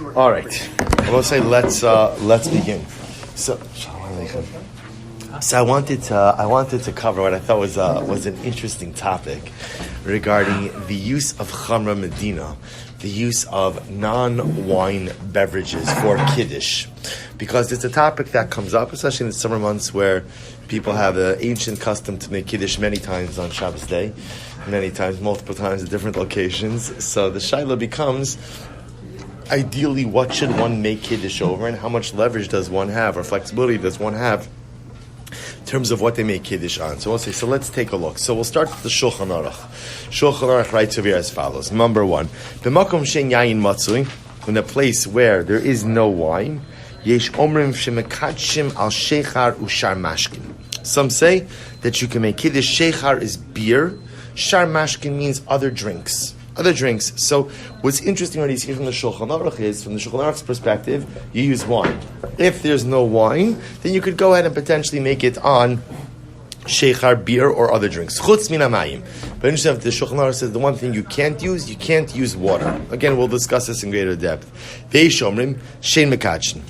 All right. I will say let's begin. So I wanted to cover what I thought was an interesting topic regarding the use of Chamra Medina, the use of non-wine beverages for Kiddush, because it's a topic that comes up, especially in the summer months where people have an ancient custom to make Kiddush many times on Shabbos day, many times, multiple times at different locations. So the shaila becomes, ideally, what should one make Kiddush over, and how much leverage does one have, or flexibility does one have in terms of what they make Kiddush on. So let's take a look. So we'll start with the Shulchan Aruch. Shulchan Aruch writes over here as follows. Number one, b'makom she'en yayin matzui, in a place where there is no wine, yesh omrim shemekadshim al shechar ushar mashkin. Some say that you can make Kiddush. Shechar is beer. Shar mashkin means other drinks. Other drinks. So what's interesting what you see from the Shulchan Aruch is, from the Shulchan Aruch's perspective, you use wine. If there's no wine, then you could go ahead and potentially make it on sheikhar, beer, or other drinks. Chutz min hamayim. But interesting, the Shulchan Aruch says the one thing you can't use water. Again, we'll discuss this in greater depth. Veish omrim shein mekadshin.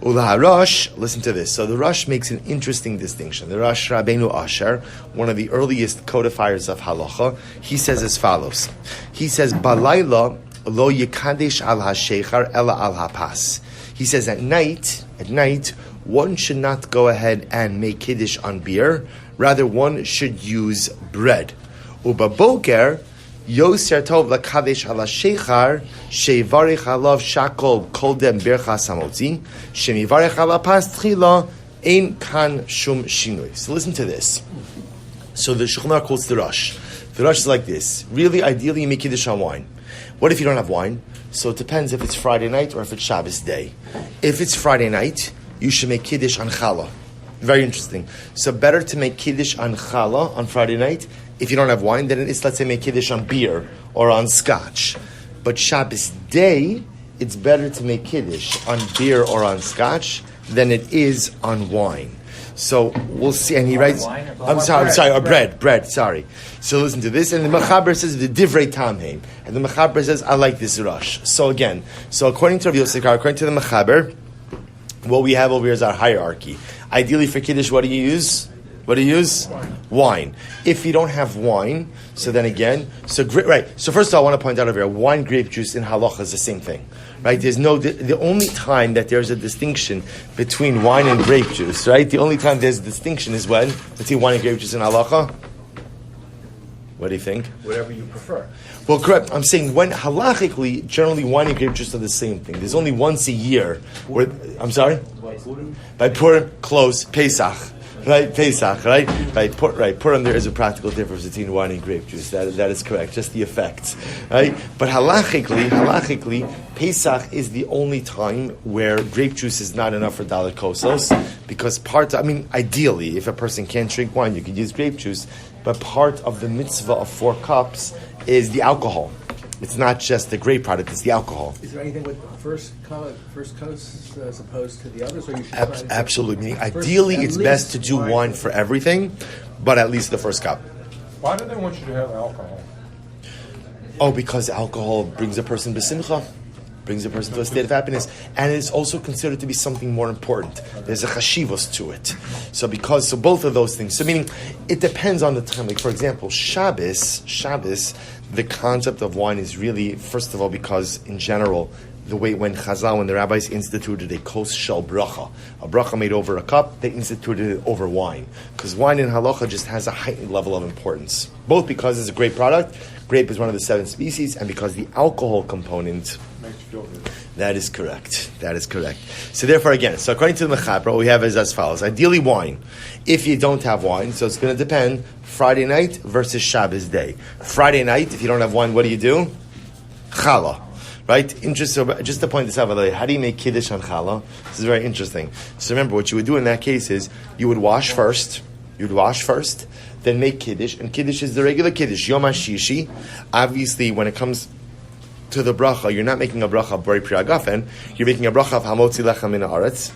Ulaharosh, listen to this. So the Rosh makes an interesting distinction. The Rosh Rabbeinu Asher, one of the earliest codifiers of Halacha, he says as follows. He says, Balayla lo yikadesh al ha-sheikhar ela al ha-pas. He says at night, one should not go ahead and make Kiddush on beer. Rather, one should use bread. Uba boker, Yoser tov lakadesh ala sheikhar shevarich alav shakol koldem bercha samotzi shemivarich ala pas tchila ein kan shum shinui. So listen to this. So the Shulchan Aruch quotes the Rosh. The Rosh is like this. Really, ideally, you make Kiddush on wine. What if you don't have wine? So it depends if it's Friday night or if it's Shabbos day. If it's Friday night, you should make Kiddush on challah. Very interesting. So better to make Kiddush on challah on Friday night. If you don't have wine, then it's, let's say, make Kiddush on beer or on scotch. But Shabbos day, it's better to make Kiddush on beer or on scotch than it is on wine. So we'll see. And he writes, I'm sorry, or bread, sorry. So listen to this. And the Mechaber says, the Divrei Tamheim. And the Mechaber says, I like this Rosh. So again, according to Rav Yosef, according to the Mechaber, what we have over here is our hierarchy. Ideally for Kiddush, what do you use? Wine. If you don't have wine, so then again, right. So first of all, I want to point out over here, wine, grape juice, and halacha is the same thing, right? There's the only time that there's a distinction between wine and grape juice, right? The only time there's a distinction is when between wine and grape juice and halacha. What do you think? Whatever you prefer. Well, correct. I'm saying when halachically, generally wine and grape juice are the same thing. There's only once a year where, I'm sorry? By Purim, close, Pesach. Right, Pesach, right? Purim, there is a practical difference between wine and grape juice. That is correct, just the effects, right? But halachically, Pesach is the only time where grape juice is not enough for dalet kosos, because ideally, if a person can't drink wine, you could use grape juice, but part of the mitzvah of 4 cups is the alcohol. It's not just the grape product; it's the alcohol. Is there anything with first coast as opposed to the others, or you should absolutely? Meaning, ideally, it's best to do wine for everything, but at least the first cup. Why do they want you to have alcohol? Oh, because alcohol brings a person b'simcha, brings a person to a state of happiness, and it's also considered to be something more important. There's a chashivos to it. So both of those things. So meaning, it depends on the time. Like for example, Shabbos. The concept of wine is really, first of all, because in general, the way when the rabbis instituted a kos shel bracha, a bracha made over a cup, they instituted it over wine. Because wine in halacha just has a heightened level of importance. Both because it's a great product, grape is one of the 7 species, and because the alcohol component makes you feel good. That is correct. So therefore, again, according to the Mechaber, what we have is as follows. Ideally, wine. If you don't have wine, so it's going to depend, Friday night versus Shabbos day. Friday night, if you don't have wine, what do you do? Challah. Right? Just to point this out, by the way, how do you make Kiddush on Challah? This is very interesting. So remember, what you would do in that case is, you would wash first, then make Kiddush, and Kiddush is the regular Kiddush, Yom HaShishi. Obviously, when it comes to the bracha, you're not making a bracha of Bori Pri Hagafen, you're making a bracha of Hamotzi Lechem Min Haaretz.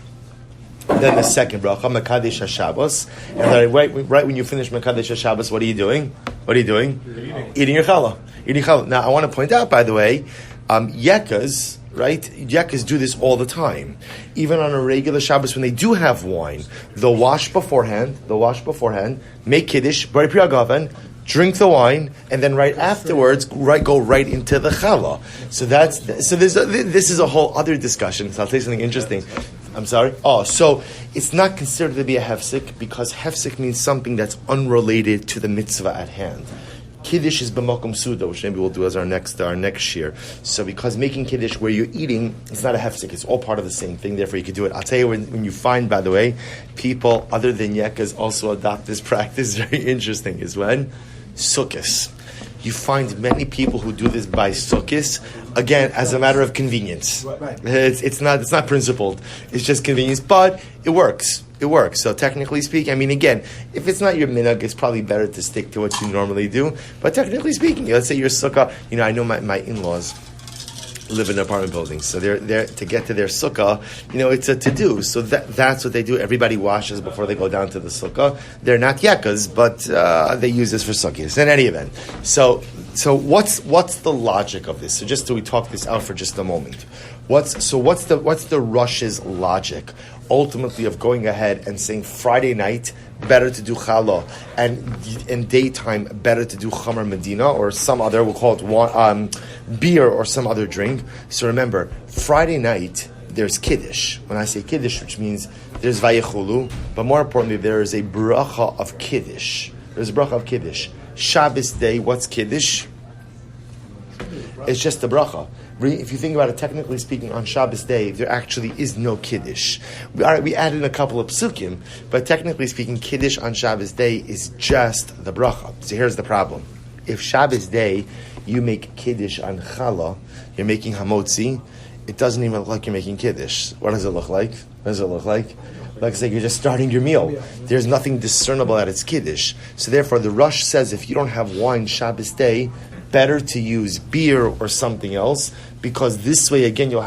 Then the second bracha, Mekadesh HaShabbos. And then right when you finish Mekadesh HaShabbos, what are you doing? Eating your challah. Now, I want to point out, by the way, yekas, right? Yakas do this all the time. Even on a regular Shabbos, when they do have wine, they'll wash beforehand, make Kiddush, Bari Pri Hagafen, drink the wine, and then right afterwards, go right into the challah. So this is a whole other discussion. So I'll tell you something interesting. I'm sorry? Oh, so it's not considered to be a hefsek because hefsek means something that's unrelated to the mitzvah at hand. Kiddush is b'makom suda, which maybe we'll do as our next year. So because making Kiddush where you're eating, it's not a hefsek, it's all part of the same thing, therefore you could do it. I'll tell you when you find, by the way, people other than Yekas also adopt this practice, very interesting, is when Sukkos. You find many people who do this by Sukkos, again, as a matter of convenience. Right. It's not principled. It's just convenience, but it works. It works. So technically speaking, I mean, again, if it's not your minhag, it's probably better to stick to what you normally do. But technically speaking, let's say your sukkah, I know my in-laws live in an apartment building, so they're to get to their sukkah, it's a to-do. So that's what they do. Everybody washes before they go down to the sukkah. They're not yakas, but they use this for sukkahs. In any event, so what's the logic of this? So just so we talk this out for just a moment. What's the Rush's logic ultimately of going ahead and saying Friday night better to do challah and daytime better to do chamar medina or some other, we'll call it beer or some other drink. So remember, Friday night there's Kiddush. When I say Kiddush, which means there's Vayechulu, but more importantly there is a bracha of Kiddush. There's a bracha of Kiddush. Shabbos day, what's Kiddush? It's just a bracha. If you think about it, technically speaking, on Shabbos day, there actually is no Kiddush. We added a couple of psukim, but technically speaking, Kiddush on Shabbos day is just the bracha. So here's the problem. If Shabbos day, you make Kiddush on Challah, you're making Hamotzi, it doesn't even look like you're making Kiddush. What does it look like? Like it's like you're just starting your meal. There's nothing discernible that it's Kiddush. So therefore, the Rush says if you don't have wine Shabbos day, better to use beer or something else, because this way again you'll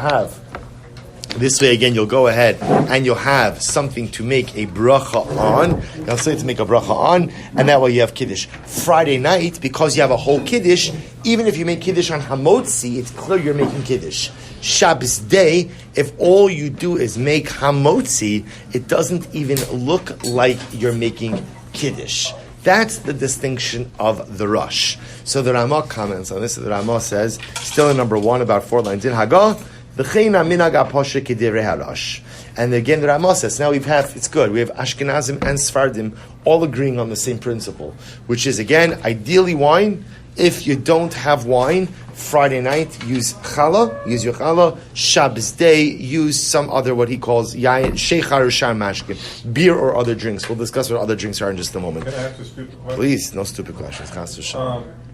go ahead and you'll have something to make a bracha on. You'll say to make a bracha on, and that way you have Kiddush. Friday night, because you have a whole Kiddush, even if you make Kiddush on Hamotzi, it's clear you're making Kiddush. Shabbos day, if all you do is make Hamotzi, it doesn't even look like you're making Kiddush. That's the distinction of the Rush. So the Ramah comments on this. The Ramah says, still in number 1, about 4 lines in Hagah, v'cheina minhag aposhe k'divrei harash. And again, the Ramah says, now it's good. We have Ashkenazim and Sfardim all agreeing on the same principle, which is, again, ideally wine. If you don't have wine, Friday night, use your challah. Shabbos day, use some other, what he calls yayin, sheikhar or shar mashkin, beer or other drinks. We'll discuss what other drinks are in just a moment. Can I ask a stupid question? Please, no stupid questions.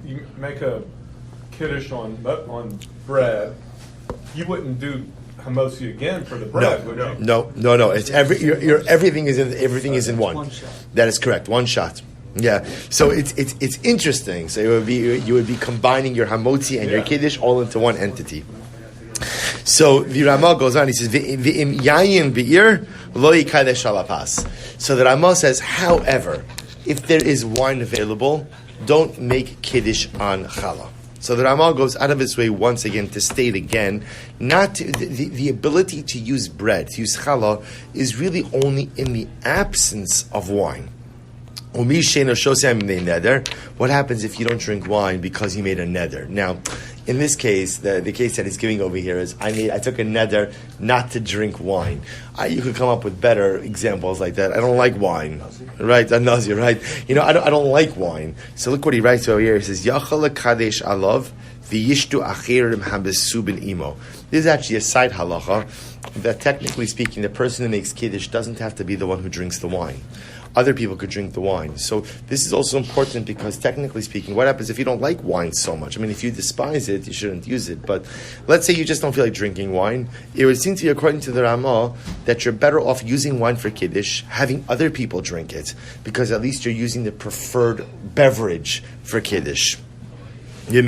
You make a Kiddush on bread. You wouldn't do Hamotzi again for the bread, would you? No. It's everything is in one. That is correct. One shot. Yeah, so it's interesting. So you would be combining your hamotzi and your kiddush all into one entity. So the Ramah goes on. He says, "V'im yayin be'ir lo yikadesh alapas." So the Ramah says, however, if there is wine available, don't make kiddush on challah. So the Ramah goes out of his way once again to state again, the ability to use bread, to use challah, is really only in the absence of wine. What happens if you don't drink wine because you made a neder? Now, in this case, the case that he's giving over here is, I took a neder not to drink wine. You could come up with better examples like that. I don't like wine, right? A nazir, right? I don't like wine. So look what he writes over here. He says, "Yachal kadesh alav v'yishtu achirim habesu ben imo." This is actually a side halacha that, technically speaking, the person who makes kiddush doesn't have to be the one who drinks the wine. Other people could drink the wine. So this is also important because, technically speaking, what happens if you don't like wine so much? I mean, if you despise it, you shouldn't use it. But let's say you just don't feel like drinking wine. It would seem to be, according to the Ramah, that you're better off using wine for Kiddush, having other people drink it, because at least you're using the preferred beverage for Kiddush. Good.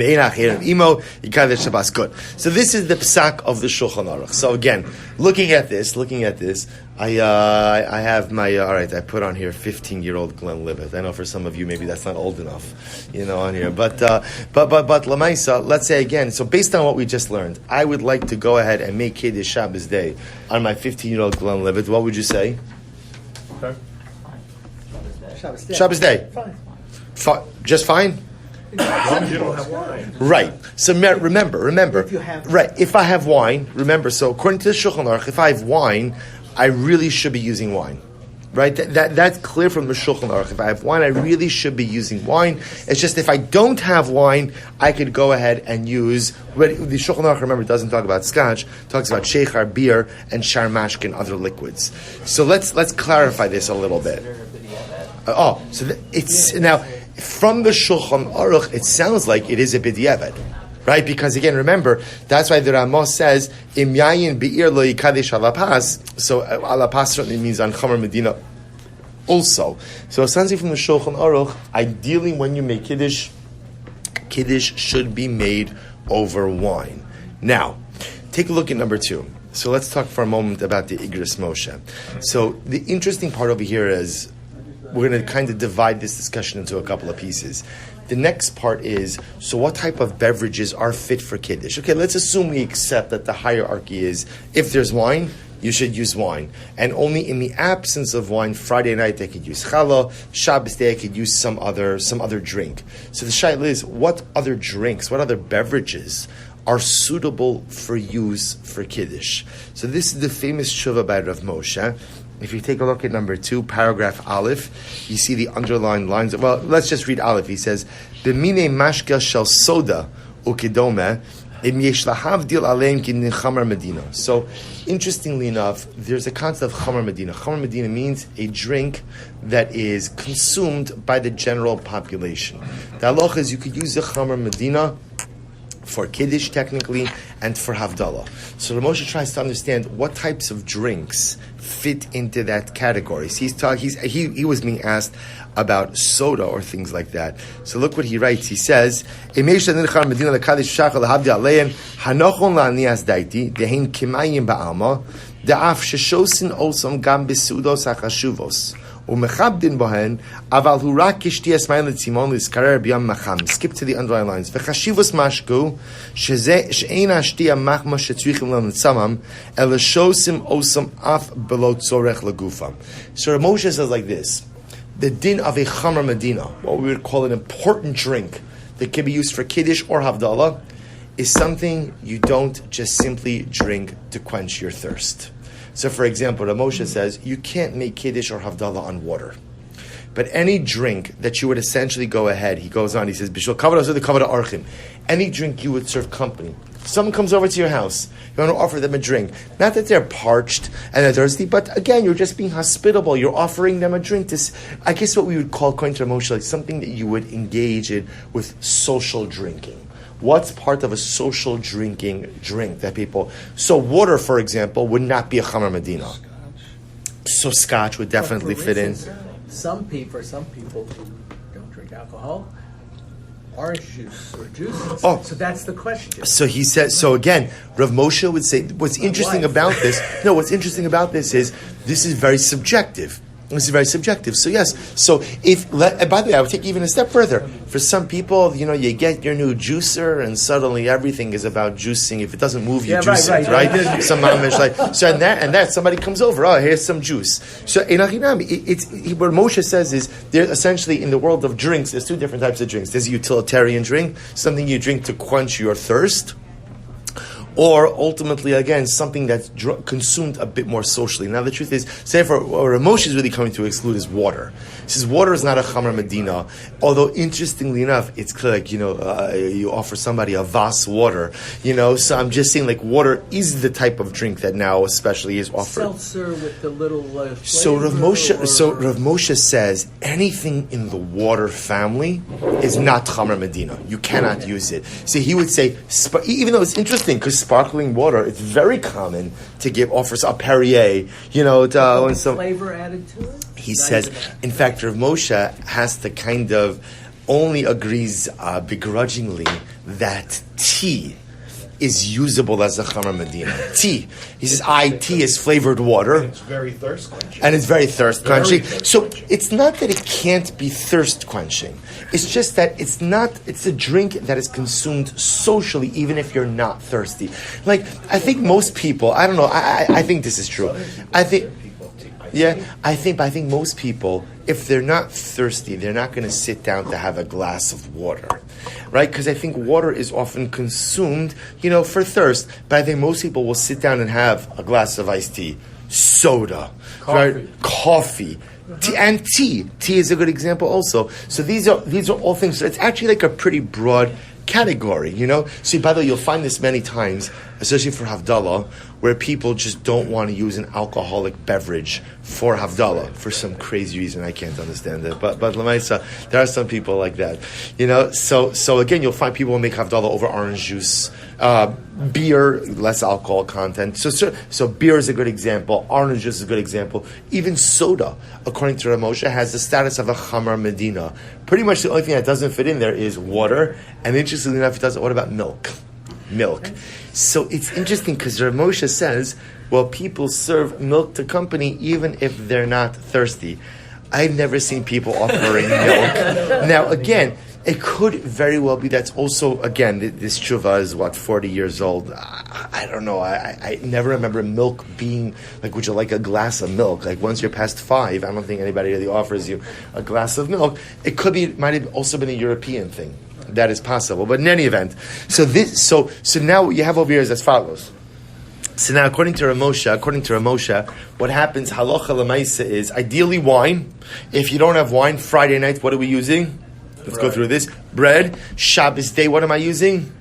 So this is the psak of the Shulchan Aruch. So again, looking at this, I have my all right. I put on here 15-year-old Glenn Libet. I know for some of you maybe that's not old enough, on here. But Lamaisa, let's say again. So based on what we just learned, I would like to go ahead and make Kiddush Shabbos Day on my 15-year-old Glenn Libet. What would you say? Okay. Shabbos Day. Fine. Just fine. As long as you don't have wine. Right. So remember. If you have Right. If I have wine, remember. So according to the Shulchan Aruch, if I have wine, I really should be using wine. Right. That's clear from the Shulchan Aruch. If I have wine, I really should be using wine. It's just if I don't have wine, I could go ahead and use. The Shulchan Aruch, remember, doesn't talk about scotch. Talks about sheikhar, beer, and sharmashkin, and other liquids. So let's clarify this a little bit. It's now. From the Shulchan Aruch, it sounds like it is a b'diavad, right? Because again, remember, that's why the Ramah says, Im yayin be'ir lo yikadesh alapas. So alapas certainly means on Chomer Medina also. So essentially from the Shulchan Aruch, ideally when you make Kiddush should be made over wine. Now, take a look at number 2. So let's talk for a moment about the Igros Moshe. So the interesting part over here is, we're going to kind of divide this discussion into a couple of pieces. The next part is, so what type of beverages are fit for Kiddush? Okay, let's assume we accept that the hierarchy is, if there's wine, you should use wine. And only in the absence of wine, Friday night I could use challah, Shabbos day I could use some other drink. So the shaila is, what other drinks, what other beverages are suitable for use for Kiddush? So this is the famous tshuva by Rav Moshe. If you take a look at number 2, paragraph Aleph, you see the underlined lines. Well, let's just read Aleph. He says, "B'minei mashka shel soda ukidome im yesh lahavdil aleim ki chamer medina." So, interestingly enough, there's a concept of chamer medina. Chamer medina means a drink that is consumed by the general population. The halacha is you could use the chamer medina for Kiddush technically, and for Havdalah. So Rav Moshe tries to understand what types of drinks fit into that category. So he was being asked about soda or things like that. So look what he writes. He says, ומכבדין בהן, אבל הוא רק כשתיאס מים לצימון להזכרר ביום מחם. Skip to the underlying lines. וחשיבוס משקו, שאין השתייה מחמה שצריכים לנצמם, אלא שוסים אוסם אף בלא צורך לגופם. So Moshe says like this, the din of a chamer medina, what we would call an important drink that can be used for Kiddush or Havdalah, is something you don't just simply drink to quench your thirst. So, for example, Rav Moshe says you can't make Kiddush or Havdalah on water. But any drink that you would essentially go ahead, he goes on, he says, Bishul kavod the kavod archim. Any drink you would serve company. Someone comes over to your house, you want to offer them a drink. Not that they're parched and they're thirsty, but again, you're just being hospitable. You're offering them a drink. This, I guess what we would call, according to Rav Moshe, like something that you would engage in with social drinking. What's part of a social drinking drink that people... So water, for example, would not be a chamer medina. So scotch would definitely fit in. For some people who don't drink alcohol, orange juice or juices. Oh. So that's the question. So he says, so again, Rav Moshe would say, what's interesting about this is, this is very subjective. This is very subjective. So yes. So by the way, I would take even a step further. For some people, you get your new juicer, and suddenly everything is about juicing. If it doesn't move, you juice it, right? Some mamish like so, and that somebody comes over. Oh, here's some juice. So what Moshe says is there essentially in the world of drinks, there's 2 different types of drinks. There's a utilitarian drink, something you drink to quench your thirst. Or ultimately, again, something that's consumed a bit more socially. Now, the truth is, say for what Moshe is really coming to exclude is water. He says water is not a chamer medina. Although, interestingly enough, it's clear, like, you offer somebody a vas water, So I'm just saying, like, water is the type of drink that now especially is offered. Seltzer with the little flavor. So Rav Moshe says anything in the water family is not chamer medina. You cannot use it. So he would say, even though it's interesting because sparkling water, it's very common to give offers a Perrier, when some flavor added to it. He says, in fact, Rav Moshe has to kind of only agrees begrudgingly that tea is usable as a Chamra Medina. Tea. He says, tea is flavored water. And it's very thirst quenching. And it's very thirst quenching. So it's not that it can't be thirst quenching. It's just that it's a drink that is consumed socially, even if you're not thirsty. Like, I think most people, I don't know, I think this is true. I think most people, if they're not thirsty, they're not going to sit down to have a glass of water, right? Because I think water is often consumed, for thirst. But I think most people will sit down and have a glass of iced tea, soda, right? Coffee. Tea, and tea. Tea is a good example also. So these are all things. So it's actually like a pretty broad category, So by the way, you'll find this many times, especially for Havdalah, where people just don't want to use an alcoholic beverage for Havdalah for some crazy reason. I can't understand it. But Lamaisa, there are some people like that. So again, you'll find people who make Havdalah over orange juice, beer, less alcohol content. So beer is a good example. Orange juice is a good example. Even soda, according to Ramosha, has the status of a Chamar Medina. Pretty much the only thing that doesn't fit in there is water. And interestingly enough, it doesn't. What about milk? So it's interesting because Rav Moshe says, well, people serve milk to company even if they're not thirsty. I've never seen people offering milk. Now, again, it could very well be that's also, again, this tshuva is 40 years old. I don't know. I never remember milk being, like, would you like a glass of milk? Like, once you're past 5, I don't think anybody really offers you a glass of milk. It could be, it might have also been a European thing. That is possible. But in any event, so now what you have over here is as follows. So now, according to Ramosha, what happens, halacha l'maisa, is ideally wine. If you don't have wine, Friday night, what are we using? Let's go through this. Bread. Shabbos day, what am I using?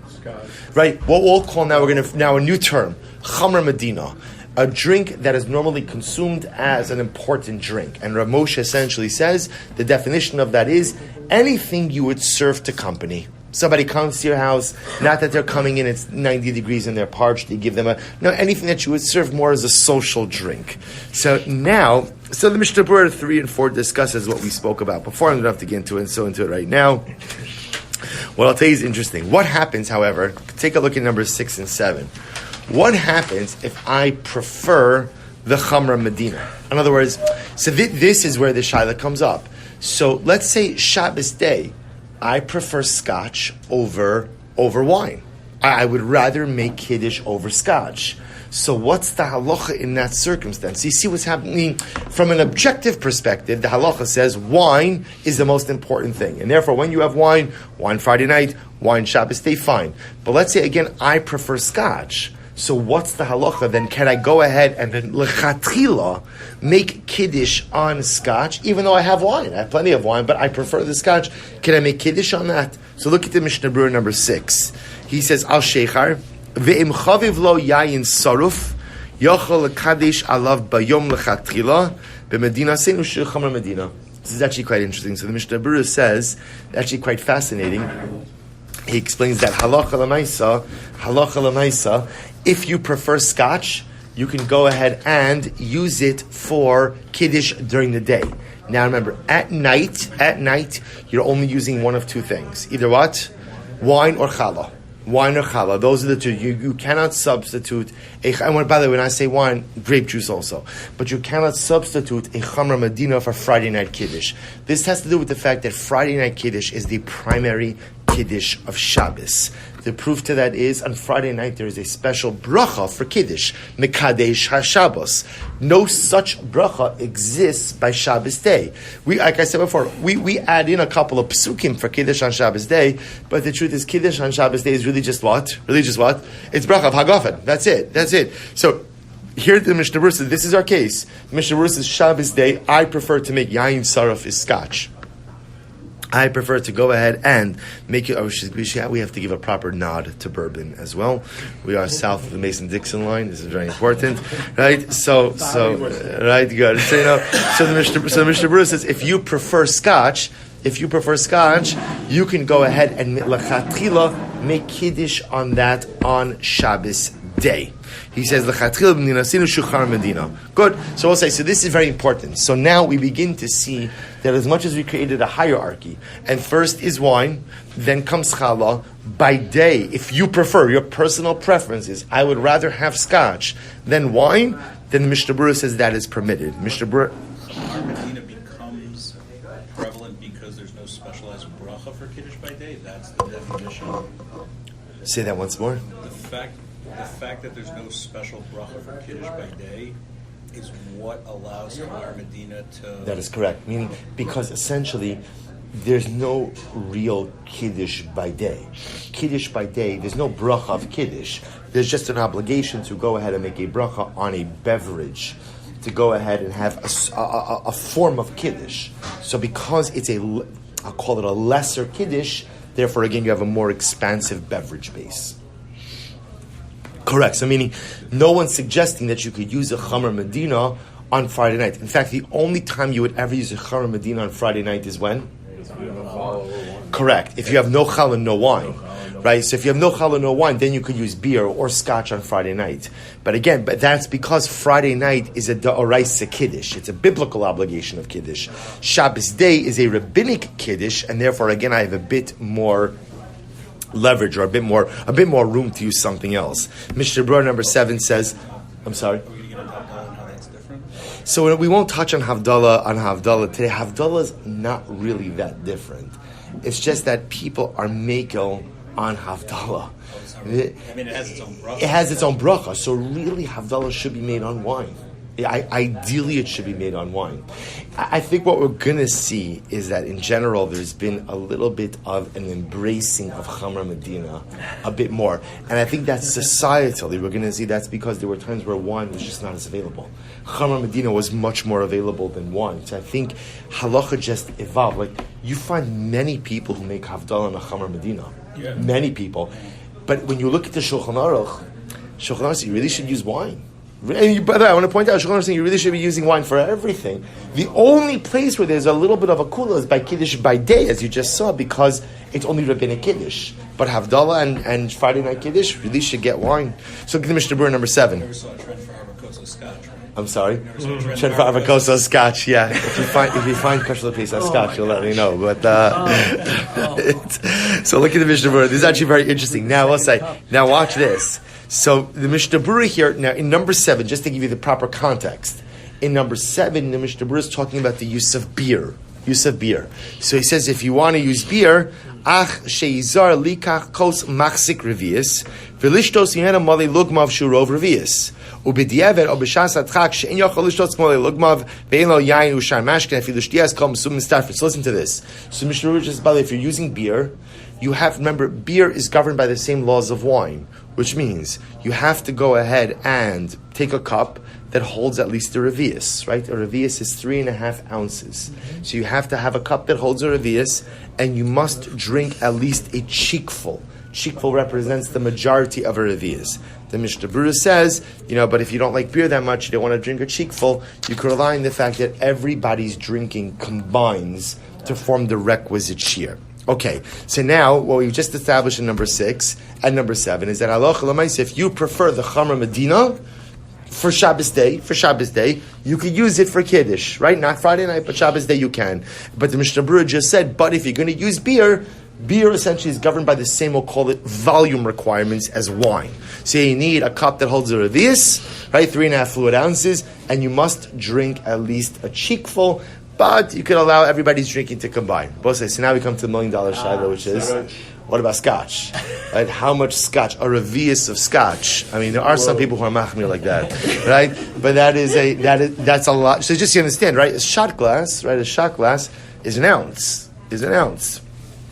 Scotch. Right. What we'll call now, a new term, Chamar Medina. A drink that is normally consumed as an important drink. And Rav Moshe essentially says the definition of that is anything you would serve to company. Somebody comes to your house, not that they're coming in, it's 90 degrees and they're parched, you give them anything that you would serve more as a social drink. So the Mishnah Berurah 3 and 4 discusses what we spoke about before. I don't have to get into it right now. What I'll tell you is interesting. What happens, however, take a look at numbers 6 and 7. What happens if I prefer the Chamra Medina? In other words, so this is where the shaila comes up. So let's say Shabbos day, I prefer scotch over wine. I would rather make Kiddush over scotch. So what's the halacha in that circumstance? You see what's happening from an objective perspective. The halacha says wine is the most important thing. And therefore, when you have wine Friday night, wine Shabbos day, fine. But let's say, again, I prefer scotch. So what's the halacha? Then can I go ahead and then lechatchila make kiddush on scotch, even though I have wine? I have plenty of wine, but I prefer the scotch. Can I make kiddush on that? So look at the Mishnah Berurah number 6. He says, Al Sheichar, ve'im chaviv lo yayin saruf, yochel lekadesh alav bayom lechatchila, b'medina seinu shir chamar medina. This is actually quite interesting. So the Mishnah Berurah says, actually quite fascinating. He explains that halacha l'maisa, if you prefer scotch, you can go ahead and use it for kiddush during the day. Now remember, at night, you're only using one of two things. Either what? Wine or challah. Those are the two. You cannot substitute and by the way, when I say wine, grape juice also. But you cannot substitute a Chamra Medina for Friday night Kiddush. This has to do with the fact that Friday night Kiddush is the primary Kiddush of Shabbos. The proof to that is on Friday night there is a special bracha for Kiddush, Mekadesh HaShabbos. No such bracha exists by Shabbos day. Like I said before, we add in a couple of psukim for Kiddush on Shabbos day, but the truth is Kiddush on Shabbos day is really just what? It's bracha of Hagafen. That's it. So here the Mishnah Berurah says, this is our case. The Mishnah Berurah says Shabbos day, I prefer to make yayin saraf is scotch. I prefer to go ahead and make it. We have to give a proper nod to bourbon as well. We are south of the Mason-Dixon line. This is very important, right? So right, good. So the Mishnah Berurah says, if you prefer scotch, you can go ahead and lechatchila make kiddush on that on Shabbos day. He says, "L'chatchil b'ninasinu shuchar medina." Good. So we'll say, so this is very important. So now we begin to see that as much as we created a hierarchy, and first is wine, then comes challah. By day, if you prefer, your personal preference is, I would rather have scotch than wine, then the Mishnah Berurah says that is permitted. Mishnah Berurah. Shachar Medina becomes prevalent because there's no specialized bracha for Kiddush by day. That's the definition. Say that once more. The fact that there's no special bracha for Kiddush by day is what allows Shachar Medina to... That is correct. Meaning, because essentially, there's no real Kiddush by day. Kiddush by day, there's no bracha of Kiddush. There's just an obligation to go ahead and make a bracha on a beverage, to go ahead and have a form of Kiddush. So because it's I'll call it a lesser Kiddush, therefore again you have a more expansive beverage base. Correct. So meaning, no one's suggesting that you could use a Chamar Medina on Friday night. In fact, the only time you would ever use a Chamar Medina on Friday night is when? Correct. If you have no challah, no wine. Right? So if you have no challah, no wine, then you could use beer or scotch on Friday night. But again, that's because Friday night is a da'oraisa Kiddush. It's a biblical obligation of Kiddush. Shabbos day is a rabbinic Kiddush, and therefore, again, I have a bit more leverage or a bit more room to use something else. Mishnah Berurah number 7 says, I'm sorry? Are we going to get into Havdalah and how that's different? So we won't touch on Havdalah today. Havdalah is not really that different. It's just that people are makel on Havdalah. It has its own bracha. It has its own bracha. So really, Havdalah should be made on wine. Ideally, it should be made on wine. I think what we're going to see is that in general, there's been a little bit of an embracing of Chamar Medina, a bit more. And I think that's societally, we're going to see that's because there were times where wine was just not as available. Chamar Medina was much more available than wine. So I think Halacha just evolved. Like, you find many people who make Havdalah on a Chamar Medina. Yeah. Many people. But when you look at the Shulchan Aruch says you really should use wine. And by the way, I want to point out, Shulchan Aruch saying you really should be using wine for everything. The only place where there's a little bit of a kula is by Kiddush by day, as you just saw, because it's only rabbinic Kiddush. But Havdalah and Friday night Kiddush really should get wine. So look at the Mishnah Berurah number 7. Never saw a trend for Harakoso scotch, right? I'm sorry? Never saw a trend Trend for Avakosa scotch, yeah. If you find Kashla piece of scotch, you'll let me know. But so look at the Mishnah Berurah. This is actually very interesting. Now watch this. So the Mishnah Berurah here, now in number 7, just to give you the proper context, in number 7, the Mishnah Berurah is talking about the use of beer. So he says, if you want to use beer, ach sheizar likach kos machzik revius, v'lishtos yena mali lugmav shurov revius. Ubediavad or b'shas atchak she'en yochol lishtos mali lugmav ve'en lo yain ushar mashken afilu shtiyas kol mesum mistarfis. Listen to this. So Mishnah Berurah just, by the way, if you're using beer, you have, remember, beer is governed by the same laws of wine, which means you have to go ahead and take a cup that holds at least a revius, right? A revius is 3.5 ounces. Mm-hmm. So you have to have a cup that holds a revius, and you must drink at least a cheekful. Cheekful represents the majority of a revius. The Mishnah Berurah says, but if you don't like beer that much, you don't want to drink a cheekful, you can rely on the fact that everybody's drinking combines to form the requisite shear. Okay, so now what we've just established in number 6 and number 7 is that halacha l'maaseh, if you prefer the Chamar Medina for Shabbos day, you could use it for Kiddush, right? Not Friday night, but Shabbos day you can. But the Mishnah Berurah just said, but if you're going to use beer essentially is governed by the same, we'll call it, volume requirements as wine. So you need a cup that holds a revius, right? 3.5 fluid ounces, and you must drink at least a cheekful. But you could allow everybody's drinking to combine. So now we come to the $1 million shaila, which is, what about scotch? Right? How much scotch? A revius of scotch. I mean, there are some people who are machmir like that, right? But that's a lot. So just so you understand, right? A shot glass is an ounce.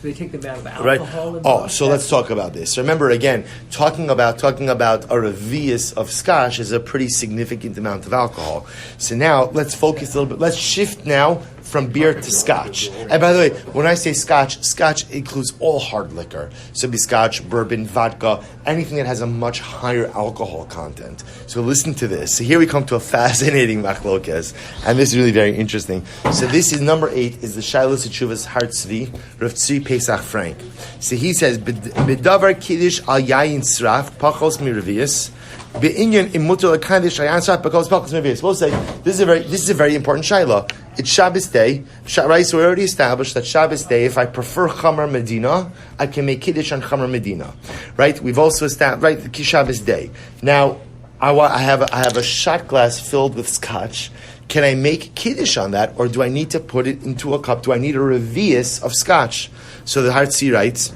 Do they take the amount of alcohol? Right. Oh, so let's talk about this. Remember, again, talking about a revius of scotch is a pretty significant amount of alcohol. So now let's focus a little bit. Let's shift now from beer to scotch. And by the way, when I say scotch includes all hard liquor. So it'd be scotch, bourbon, vodka, anything that has a much higher alcohol content. So listen to this. So here we come to a fascinating machlokes, and this is really very interesting. So this is number 8, is the Shailos Teshuvas Har Tzvi, Rav Tzvi Pesach Frank. So he says, B'davar Kiddush al yayin sraf, pachos mi revius, Be'inyan imutar l'kadish hayansat because palchas mevius. We'll say this is a very important shaila. It's Shabbos day, right? So we already established that Shabbos day, if I prefer Chamar Medina, I can make Kiddush on Chamar Medina, right? We've also established, right, the Shabbos day. Now, I have a shot glass filled with scotch. Can I make Kiddush on that, or do I need to put it into a cup? Do I need a revius of scotch? So the Hartzi writes,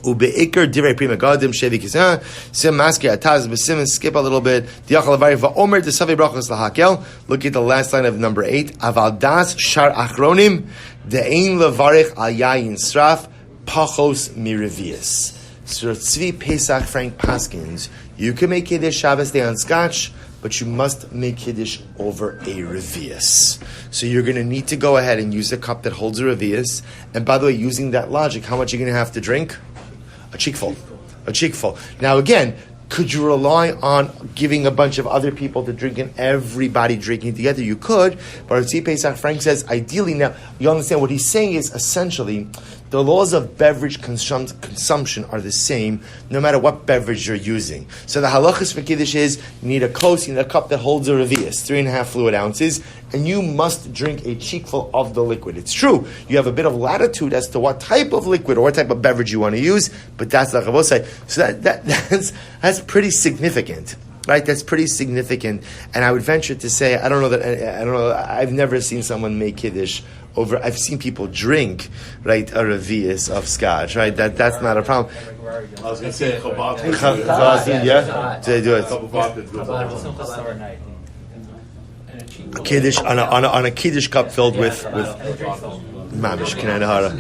Ubeikar divrei prima gadim shevi kizah sim maski ataz b'sim skip a little bit diachal avari va'omer desavi brachos lahakel. Look at the last line of number 8. Aval das shar achronim de'ein levarich al yayin sraf pachos mirivius. So Tzvi Pesach Frank Paskins, you can make Kiddush Shabbos day on scotch, but you must make Kiddush over a revius. So you're going to need to go ahead and use a cup that holds a revius. And by the way, using that logic, how much are you going to have to drink? A cheekful. A cheekful. Now again, could you rely on giving a bunch of other people to drink and everybody drinking together? You could, but Tzvi Pesach Frank says ideally. Now, you understand what he's saying is essentially the laws of beverage consumption are the same no matter what beverage you're using. So the halachas for Kiddush is you need a kos, you need a cup that holds a revius, 3.5 fluid ounces, and you must drink a cheekful of the liquid. It's true, you have a bit of latitude as to what type of liquid or what type of beverage you want to use, but that's the chavosai. So that's pretty significant. Right, that's pretty significant, and I would venture to say I don't know. I've never seen someone make Kiddush over. I've seen people drink, right, a revius of scotch. Right, that's not a problem. I was going to say Chabad, yeah, they do it. A Kiddush on a Kiddush cup filled with mamish kinanahara.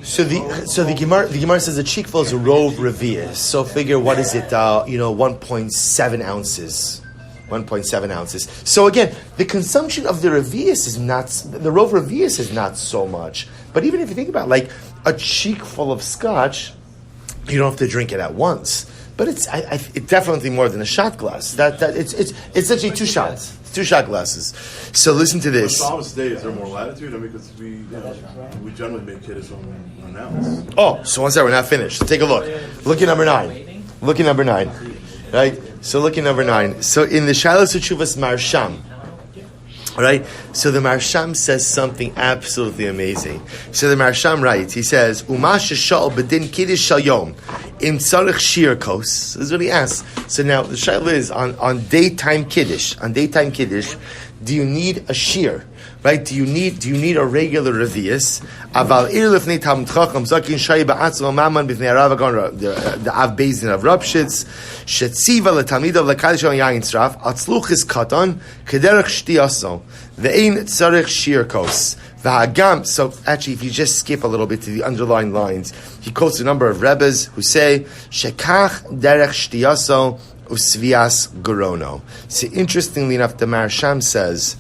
So the Gemara says a cheekful is a rove revius. So figure what is it? 1.7 ounces. 1.7 ounces. So again, the consumption of the revius is not, the rove revius is not so much. But even if you think about like a cheekful of scotch, you don't have to drink it at once. But it's definitely more than a shot glass. It's essentially 2 shots. 2 shot glasses. So listen to this. On Shabbos day, is there more latitude? I mean, because we generally make Kiddush on an ounce. Oh, so one second, we're not finished. Take a look. Look at number 9. Look at number 9. Right? So look at number 9. So in the Shalos Uchuvas Marsham, right? So the Marsham says something absolutely amazing. So the Marsham writes, he says, Umash shal bedin Kiddush shal yom im tzarich shir kos. This is what he asks. So now the shaila is on daytime Kiddush. On daytime Kiddush, do you need a shear? Right? Do you need a regular revius? Aval ir lefnei talmid chacham zakin shay ba'atzma maman b'fnei Rav Agon the Av Bezdin of Rabshitz shetziva letalmidav lekadish on yayin straf atzluchis katan kederach shtiyaso ve'ein tzarich shir kos v'hagam. So actually, if you just skip a little bit to the underlying lines, he quotes a number of rebbes who say shekach derech shtiyaso usvias gorono. So interestingly enough, the Marsham says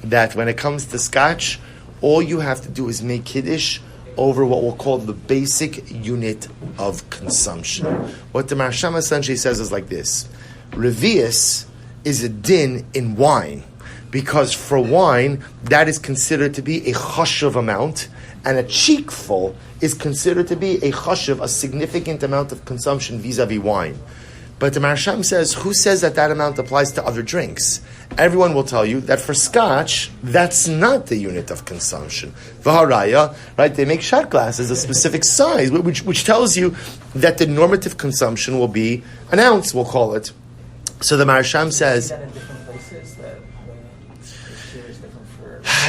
that when it comes to scotch, all you have to do is make Kiddush over what we'll call the basic unit of consumption. What the Marsham essentially says is like this. Revius is a din in wine, because for wine, that is considered to be a chashuv amount, and a cheekful is considered to be a chashuv, a significant amount of consumption vis-a-vis wine. But the Marsham says, who says that amount applies to other drinks? Everyone will tell you that for scotch, that's not the unit of consumption. V'haraya, right? They make shot glasses a specific size, which tells you that the normative consumption will be an ounce, we'll call it. So the Marsham says,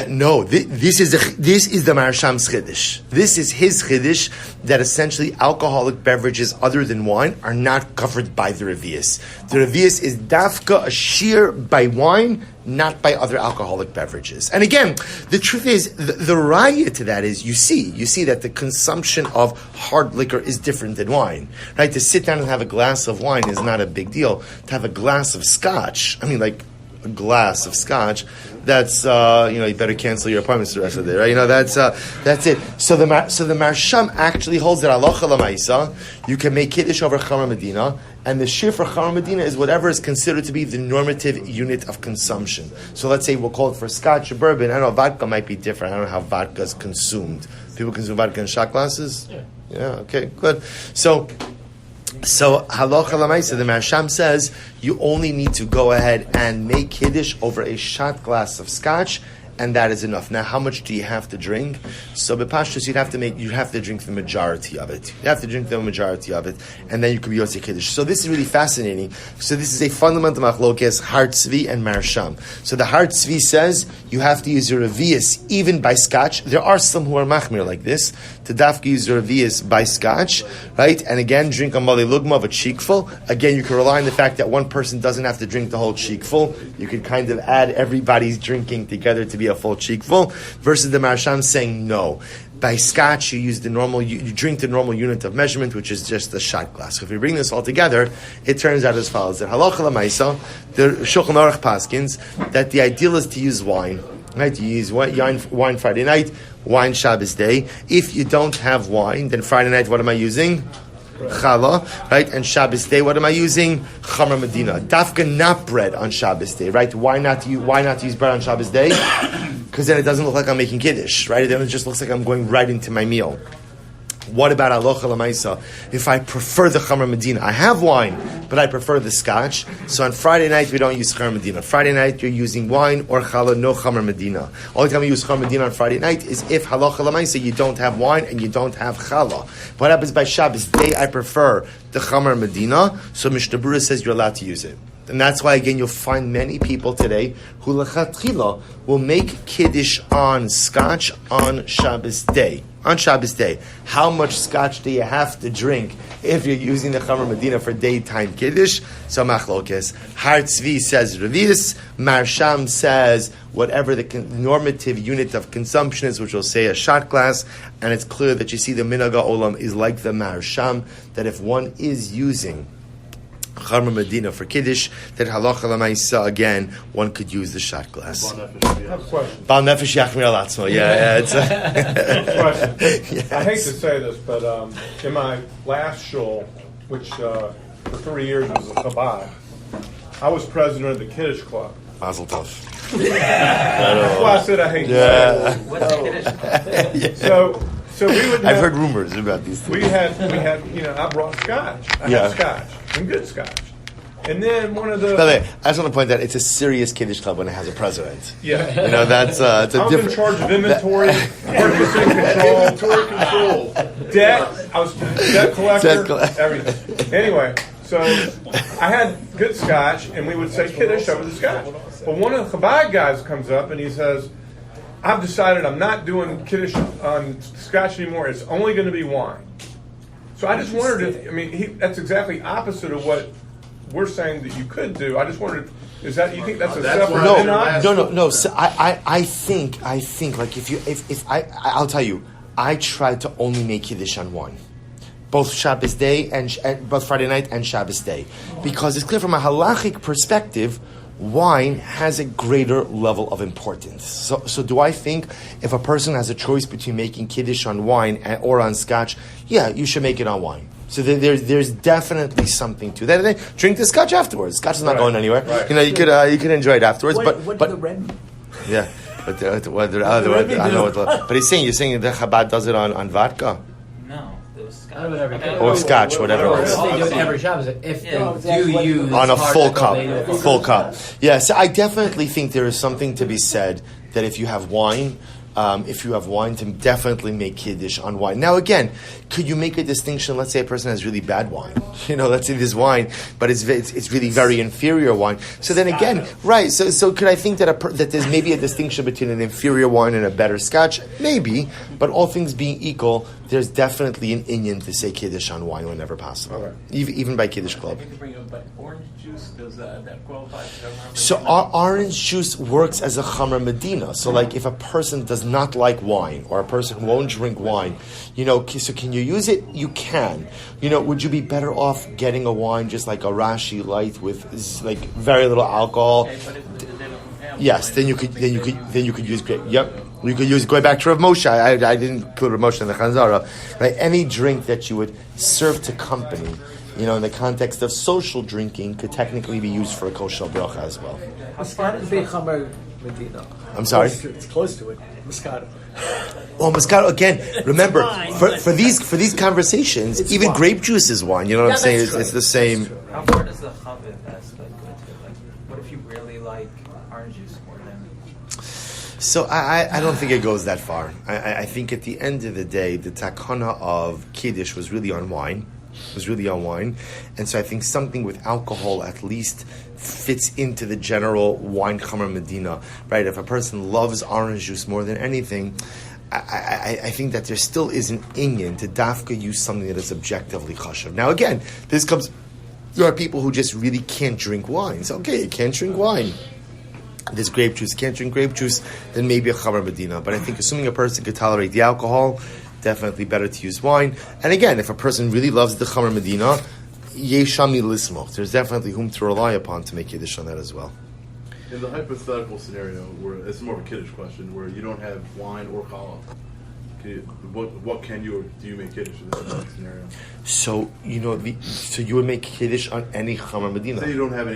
no, this is the Marsham's Chiddush. This is his Chiddush that essentially alcoholic beverages other than wine are not covered by the Revius. The Revius is dafka, a shear by wine, not by other alcoholic beverages. And again, the truth is, the raya to that is, you see that the consumption of hard liquor is different than wine. Right? To sit down and have a glass of wine is not a big deal. To have a glass of scotch, I mean, like a glass of scotch, that's you better cancel your appointments the rest of the day, right? That's it. So the Marsham actually holds that halacha l'maisa. You can make Kiddush over Chamar Medina, and the shir for Chamar Medina is whatever is considered to be the normative unit of consumption. So let's say we'll call it for scotch or bourbon. I don't know, vodka might be different. I don't know how vodka is consumed. People consume vodka in shot glasses? Yeah, okay, good. So So halacha l'maisa, the Marsham says you only need to go ahead and make kiddush over a shot glass of scotch, and that is enough. Now, how much do you have to drink? So b'pashtus, you'd have to drink the majority of it. You have to drink the majority of it, and then you could be yotze kiddush. So this is really fascinating. So this is a fundamental machlokes, Har Tzvi and Marsham. So the Har Tzvi says you have to use your revius even by scotch. There are some who are machmir like this, to dafka use your revius by scotch, right? And again, drink a mali lugma of a cheekful. Again, you can rely on the fact that one person doesn't have to drink the whole cheekful. You could kind of add everybody's drinking together to be a full cheekful, versus the Marsham saying no. By scotch, you use you drink the normal unit of measurement, which is just a shot glass. So if we bring this all together, it turns out as follows: that halacha l'maisa, the Shulchan Aruch paskins that the ideal is to use wine. Right, you use wine Friday night, wine Shabbos day. If you don't have wine, then Friday night, what am I using? Challah, right? And Shabbos day, what am I using? Chamar Medina. Dafka, not bread on Shabbos day, right? Why not use bread on Shabbos day? Because then it doesn't look like I'm making Kiddush, right? Then it just looks like I'm going right into my meal. What about halacha l'maisa? If I prefer the Chamar Medina, I have wine, but I prefer the scotch. So on Friday night, we don't use Chamar Medina. Friday night, you're using wine or challah, no Chamar Medina. Only time we use Chamar Medina on Friday night is if halacha l'maisa, you don't have wine and you don't have challah. What happens by Shabbos day? I prefer the Chamar Medina. So Mishnah Berurah says you're allowed to use it. And that's why, again, you'll find many people today who lechatchila will make kiddush on scotch on Shabbos day. On Shabbos day, how much scotch do you have to drink if you're using the Chamar Medina for daytime kiddush? So machlokes. Har Tzvi says revius. Marsham says whatever the normative unit of consumption is, which will say a shot glass. And it's clear that you see the minaga olam is like the Marsham, that if one is using Chamar Medina for Kiddush, that halacha l'maisa, again, one could use the shot glass. I have a question. Bal nefesh yachmir al atzmo. Yeah, it's Question. Yes. I hate to say this, but in my last shul, which for 3 years was a Chabad, I was president of the Kiddush Club. Mazel tov. That's why I said I hate to say this. So we would have, I've heard rumors about these things. we had, I brought scotch. I Yeah. had scotch, and good scotch. And then one of the... By the way, I just want to point out it's a serious Kiddush club when it has a president. Yeah. You know, that's it's a I was different. in charge of inventory, purchasing control, debt. I was debt collector, everything. Anyway, so I had good scotch, and we would say Kiddush over the scotch. But one of the Chabad guys comes up and he says, "I've decided I'm not doing Kiddush on scotch anymore. It's only going to be wine." So I just wondered if, that's exactly opposite of what we're saying that you could do. I just wondered, you think that's a separate? No. So I think like I'll tell you, I try to only make Kiddush on wine, both Shabbos day and both Friday night and Shabbos day, because it's clear from a halachic perspective, wine has a greater level of importance. So do I think if a person has a choice between making Kiddush on wine or on scotch, yeah, you should make it on wine. So there's definitely something to that. And then drink the scotch afterwards. Scotch is not going anywhere. Right. You could enjoy it afterwards. What But did the Rebbe? yeah, but I know what. But you're saying that Chabad does it on vodka No, it was scotch. or scotch, whatever it is. They do it every Shabbos. If they do use On a full part of it, cup. Yeah, so I definitely think there is something to be said that if you have wine, to definitely make Kiddush on wine. Now again, could you make a distinction? Let's say a person has really bad wine. Let's say this wine, but it's really very inferior wine. So then again, right, so could I think that that there's maybe a distinction between an inferior wine and a better scotch? Maybe, but all things being equal, there's definitely an inyan to say Kiddush on wine whenever possible. Okay. Even by Kiddush Club. But orange juice, does that qualify? So our orange juice works as a Chamar Medina. So like if a person does not like wine or a person won't drink wine, so can you use it? You can. Would you be better off getting a wine just like a Rashi light with like very little alcohol? Okay, but if they don't have Yes, then you could use grape. Yep. You could use, going back to Rav Moshe, I didn't include Rav Moshe in the Chanzara, right? Any drink that you would serve to company, in the context of social drinking, could technically be used for a kosher bracha as well. It's got to be Chamer Medina. I'm sorry? It's close to it. Moscato. Well, Moscato, again, remember, wine, for these conversations, It's even wine. grape juice is wine. You know what I'm saying? that's It's true. the same. That's true. How far does the Chavit aspect go to? Like, what if you really like orange juice more than? So I don't think it goes that far. I think at the end of the day, the takana of Kiddush was really on wine. And so I think something with alcohol at least fits into the general wine Chamar Medina, right? If a person loves orange juice more than anything, I think that there still is an inyan to dafka use something that is objectively chashav. Now again, there are people who just really can't drink wine. So okay, you can't drink wine. There's grape juice, can't drink grape juice, then maybe a Chamar Medina. But I think assuming a person could tolerate the alcohol, definitely better to use wine. And again, if a person really loves the Chamar Medina, yeshami lismo. There's definitely whom to rely upon to make Kiddush on that as well. In the hypothetical scenario, where it's more of a Kiddush question, where you don't have wine or challah, what can you or do you make Kiddush in this scenario? So so you would make Kiddush on any Chamar Medina. Say you don't have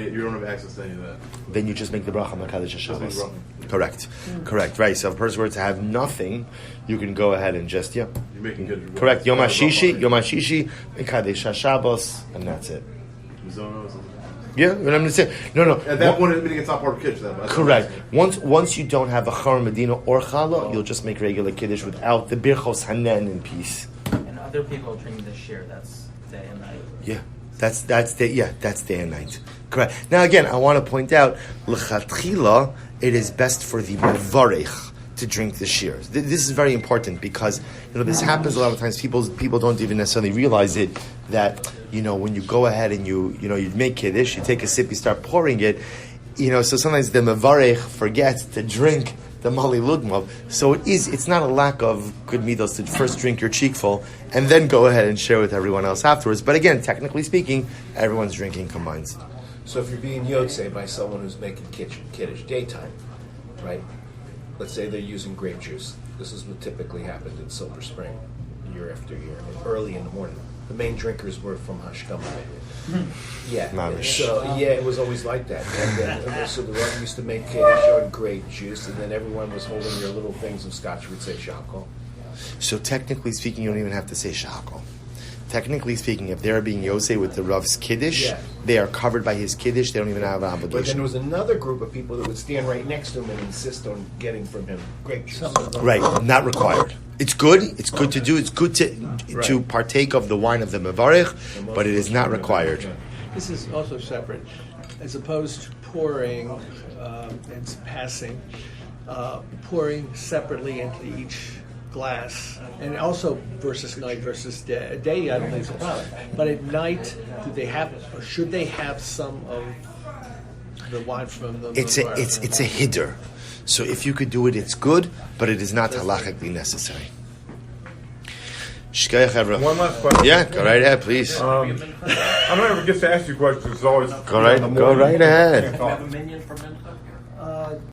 access to any of that. Then you just make the bracha Makadosh Shabbos. Just make Correct. Right. So if a person were to have nothing, you can go ahead and just You're making Kiddush. Correct. Yom HaShishi, Mekadesh Shabbos, and that's it. Mizono or something. Yeah, what I'm going to say. No. At that point, it's not part of Kiddush. Correct. Once you don't have a Chamar Medina or Challah, you'll just make regular Kiddush without the Birchos Hanen in peace. And other people drink this year. That's day and night. Yeah, that's day and night. Correct. Now again, I want to point out, l'chatchila, it is best for the mevarech to drink the shears. This is very important because this happens a lot of times. People don't even necessarily realize it that when you go ahead and you make Kiddush, you take a sip, you start pouring it. So sometimes the mevarech forgets to drink the mali ludmav. So it's not a lack of good midos to first drink your cheekful and then go ahead and share with everyone else afterwards. But again, technically speaking, everyone's drinking combined. So if you're being yotze by someone who's making Kiddush daytime, right? Let's say they're using grape juice. This is what typically happened in Silver Spring, year after year, early in the morning. The main drinkers were from Hashkama. Yeah. Mamish. So it was always like that. And so the Rav used to make Kiddush on grape juice, and then everyone was holding their little things of scotch. We'd say shako. So technically speaking, you don't even have to say shako. Technically speaking, if they're being yosei with the Rav's Kiddush, they are covered by his Kiddush. They don't even have an obligation. But then there was another group of people that would stand right next to him and insist on getting from him grape juice. Right, not required. It's good. It's good to do. It's good to partake of the wine of the mevarech, but it is not required. This is also separate. As opposed to pouring and passing, pouring separately into each glass, and also versus night versus day. Day, I don't think is a problem. But at night, do they have, or should they have some of the wine from the? It's a hiddur. So if you could do it, it's good, but it is not halachically necessary. One last question. Yeah, go right ahead, please. I don't ever get to ask you questions. It's always Go right ahead. Do you have a minion for Mincha?